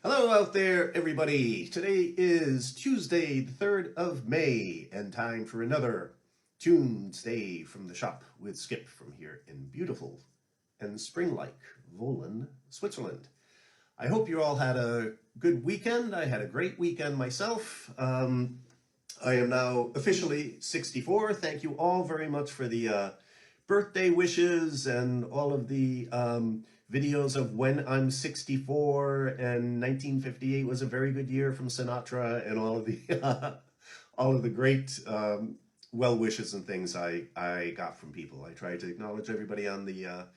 Hello out there, everybody. Today is Tuesday, the 3rd of May, and time for another Tunesday from the shop with Skip from here in beautiful and spring-like Wohlen, Switzerland. I hope you all had a good weekend. I had a great weekend myself. I am now officially 64. Thank you all very much for the birthday wishes and all of the videos of when I'm 64, and 1958 was a very good year from Sinatra, and all of the all of the great well wishes and things I got from people. I tried to acknowledge everybody on the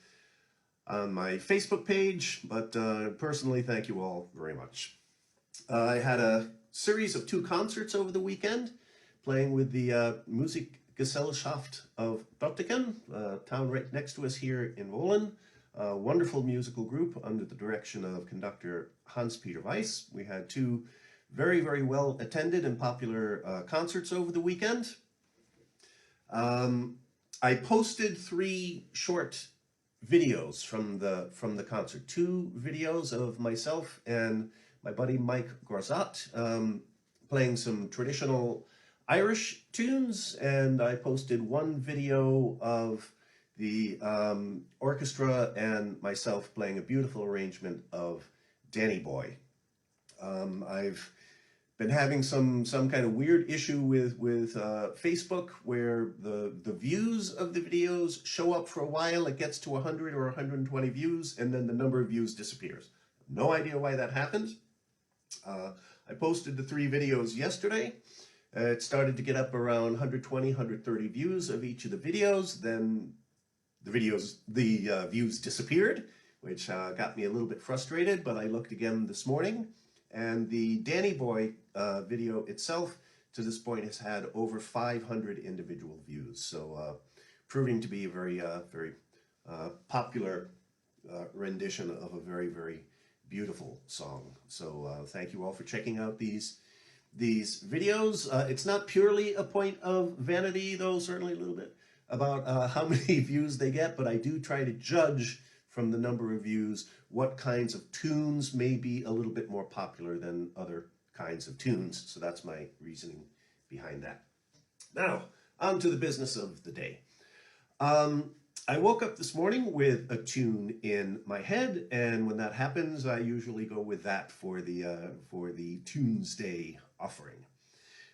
on my Facebook page, but personally, thank you all very much. I had a series of 2 concerts over the weekend, playing with the Musikgesellschaft of Bottiken, a town right next to us here in Wohlen. A wonderful musical group under the direction of conductor Hans-Peter Weiss. We had 2 very, very well attended and popular concerts over the weekend. I posted 3 short videos from the concert. 2 videos of myself and my buddy Mike Grosat playing some traditional Irish tunes, and I posted 1 video of the orchestra and myself playing a beautiful arrangement of Danny Boy. I've been having some kind of weird issue with Facebook, where the views of the videos show up for a while. It gets to 100 or 120 views, and then the number of views disappears. No idea why that happened. I posted the 3 videos yesterday. It started to get up around 120, 130 views of each of the videos. Then the views disappeared, which got me a little bit frustrated, but I looked again this morning, and the Danny Boy video itself to this point has had over 500 individual views, so proving to be a very popular rendition of a very, very beautiful song. So thank you all for checking out these videos. It's not purely a point of vanity, though, certainly a little bit, about how many views they get, but I do try to judge from the number of views what kinds of tunes may be a little bit more popular than other kinds of tunes. So that's my reasoning behind that. Now, on to the business of the day. I woke up this morning with a tune in my head, and when that happens, I usually go with that for the Tunesday offering.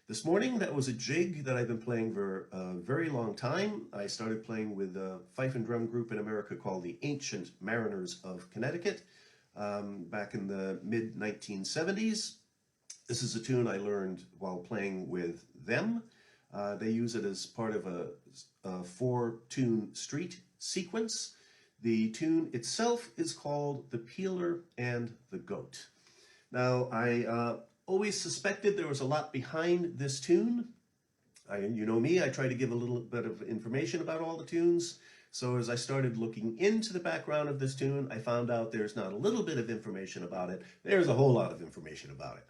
This morning, that was a jig that I've been playing for a very long time. I started playing with a fife and drum group in America called the Ancient Mariners of Connecticut back in the mid-1970s. This is a tune I learned while playing with them. They use it as part of a 4-tune street sequence. The tune itself is called The Peeler and the Goat. Now, I always suspected there was a lot behind this tune. You know me, I try to give a little bit of information about all the tunes. So as I started looking into the background of this tune, I found out there's not a little bit of information about it. There's a whole lot of information about it.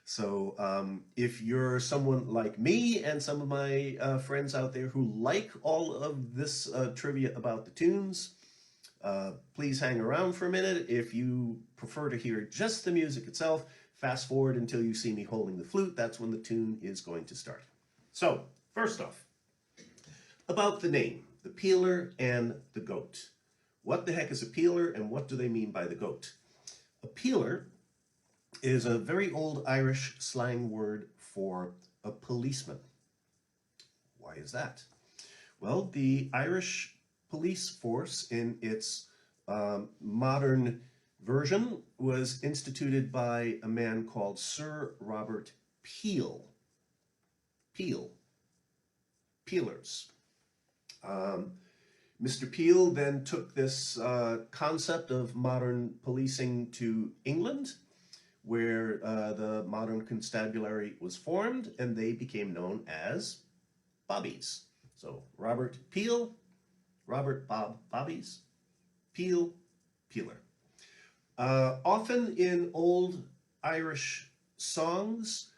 So if you're someone like me and some of my friends out there who like all of this trivia about the tunes, please hang around for a minute. If you prefer to hear just the music itself, fast forward until you see me holding the flute. That's when the tune is going to start. So, first off, about the name, the peeler and the goat. What the heck is a peeler, and what do they mean by the goat? A peeler is a very old Irish slang word for a policeman. Why is that? Well, the Irish police force in its modern version was instituted by a man called Sir Robert Peel. Peelers. Mr. Peel then took this concept of modern policing to England, where the modern constabulary was formed, and they became known as bobbies. So Robert Peel, Robert Bob Bobbies, Peel, Peeler. Often in old Irish songs,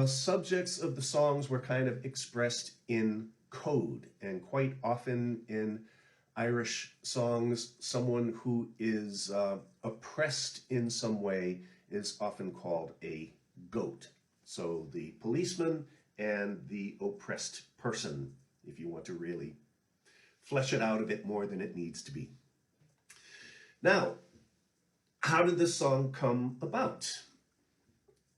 subjects of the songs were kind of expressed in code, and quite often in Irish songs, someone who is oppressed in some way is often called a goat. So the policeman and the oppressed person, if you want to really flesh it out a bit more than it needs to be. Now, how did this song come about?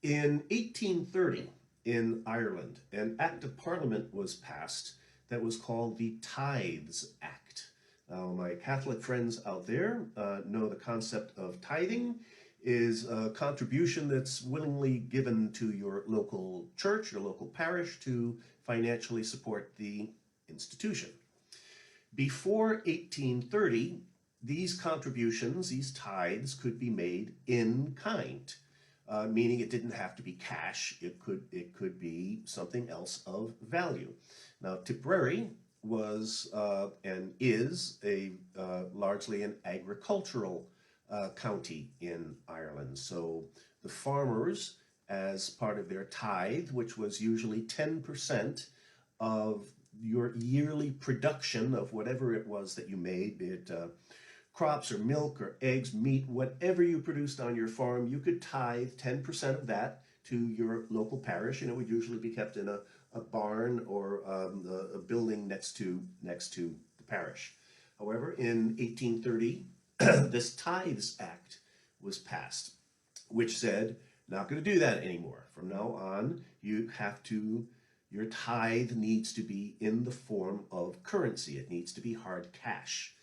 In 1830, in Ireland, an act of parliament was passed that was called the Tithes Act. My Catholic friends out there know the concept of tithing is a contribution that's willingly given to your local church, your local parish, to financially support the institution. Before 1830, these contributions, these tithes, could be made in kind, meaning it didn't have to be cash. It could be something else of value. Now, Tipperary was and is a largely an agricultural county in Ireland. So the farmers, as part of their tithe, which was usually 10% of your yearly production of whatever it was that you made, be it crops or milk or eggs, meat, whatever you produced on your farm, you could tithe 10% of that to your local parish, and it would usually be kept in a barn or a building next to the parish. However, in 1830, this Tithes Act was passed, which said, not going to do that anymore. From now on, your tithe needs to be in the form of currency. It needs to be hard cash.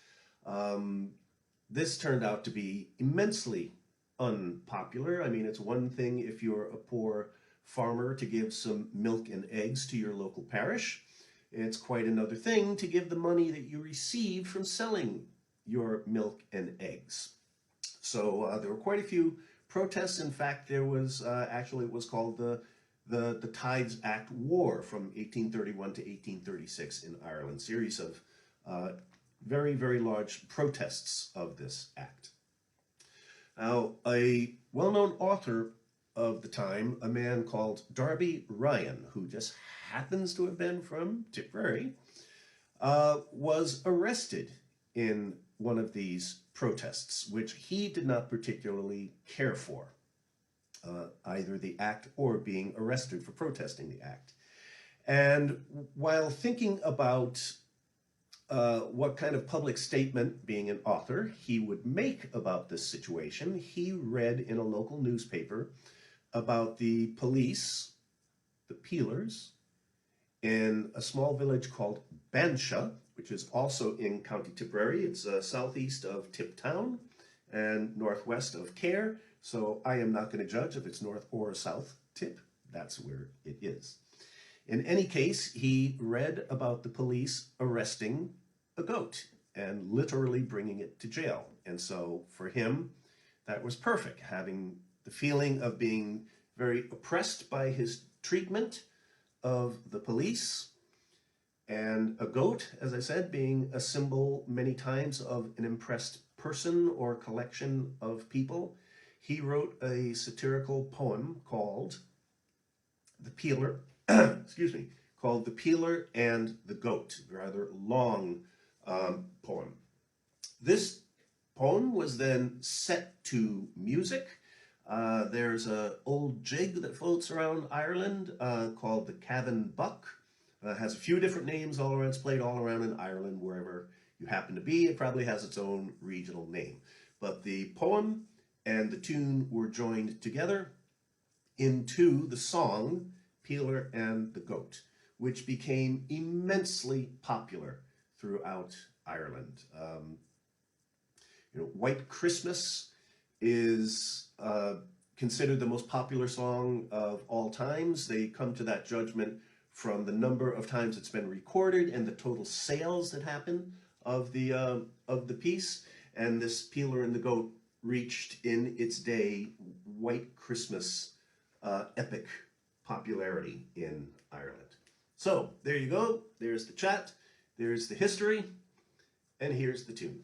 This turned out to be immensely unpopular. I mean, it's one thing if you're a poor farmer to give some milk and eggs to your local parish. It's quite another thing to give the money that you receive from selling your milk and eggs. So there were quite a few protests. In fact, there was actually, it was called the Tithes Act War from 1831 to 1836 in Ireland. Series of very, very large protests of this act. Now, a well-known author of the time, a man called Darby Ryan, who just happens to have been from Tipperary, was arrested in one of these protests, which he did not particularly care for, either the act or being arrested for protesting the act. And while thinking about what kind of public statement, being an author, he would make about this situation, he read in a local newspaper about the police, the peelers, in a small village called Bansha, which is also in County Tipperary. It's southeast of Tiptown and northwest of Cahir. So I am not going to judge if it's north or south Tip. That's where it is. In any case, he read about the police arresting a goat and literally bringing it to jail. And so for him, that was perfect, having the feeling of being very oppressed by his treatment of the police, and a goat, as I said, being a symbol many times of an impressed person or collection of people. He wrote a satirical poem called The Peeler, excuse me, called The Peeler and the Goat, a rather long poem. This poem was then set to music. There's an old jig that floats around Ireland called the Cavan Buck. Has a few different names all around. It's played all around in Ireland, wherever you happen to be. It probably has its own regional name. But the poem and the tune were joined together into the song Peeler and the Goat, which became immensely popular throughout Ireland. White Christmas is considered the most popular song of all times. They come to that judgment from the number of times it's been recorded and the total sales that happened of the piece. And this Peeler and the Goat reached in its day White Christmas epic popularity in Ireland. So there you go. There's the chat. There's the history. And here's the tune.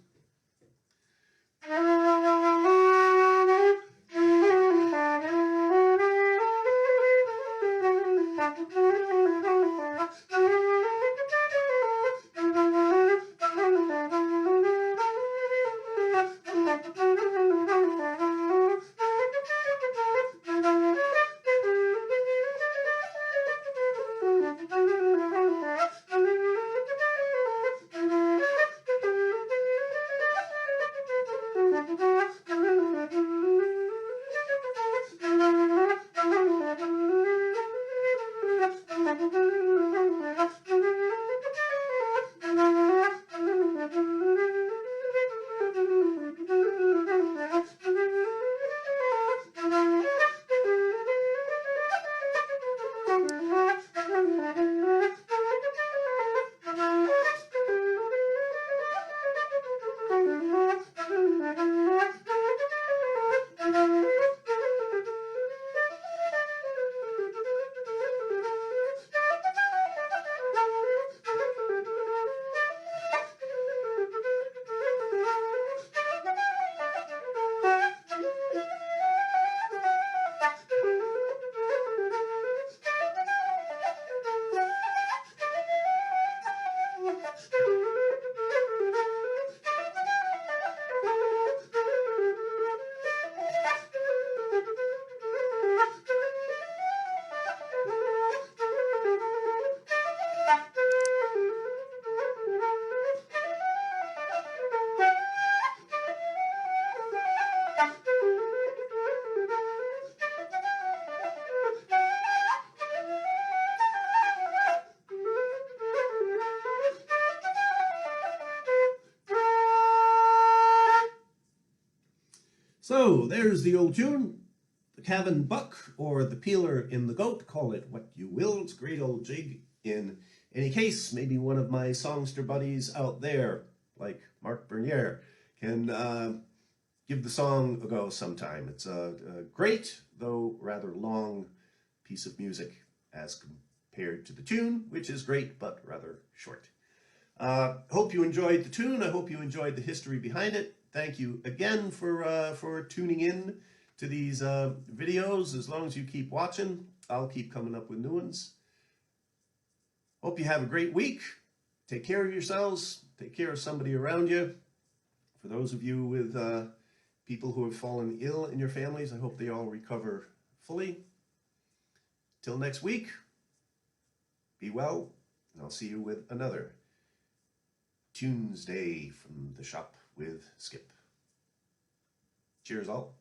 So there's the old tune, the Cavan Buck, or the Peeler in the Goat, call it what you will. It's a great old jig. In any case, maybe one of my songster buddies out there, like Mark Bernier, can give the song a go sometime. It's a great, though rather long piece of music as compared to the tune, which is great, but rather short. Hope you enjoyed the tune. I hope you enjoyed the history behind it. Thank you again for tuning in to these videos. As long as you keep watching, I'll keep coming up with new ones. Hope you have a great week. Take care of yourselves. Take care of somebody around you. For those of you with people who have fallen ill in your families, I hope they all recover fully. Till next week, be well, and I'll see you with another Tunesday from the shop with Skip. Cheers all.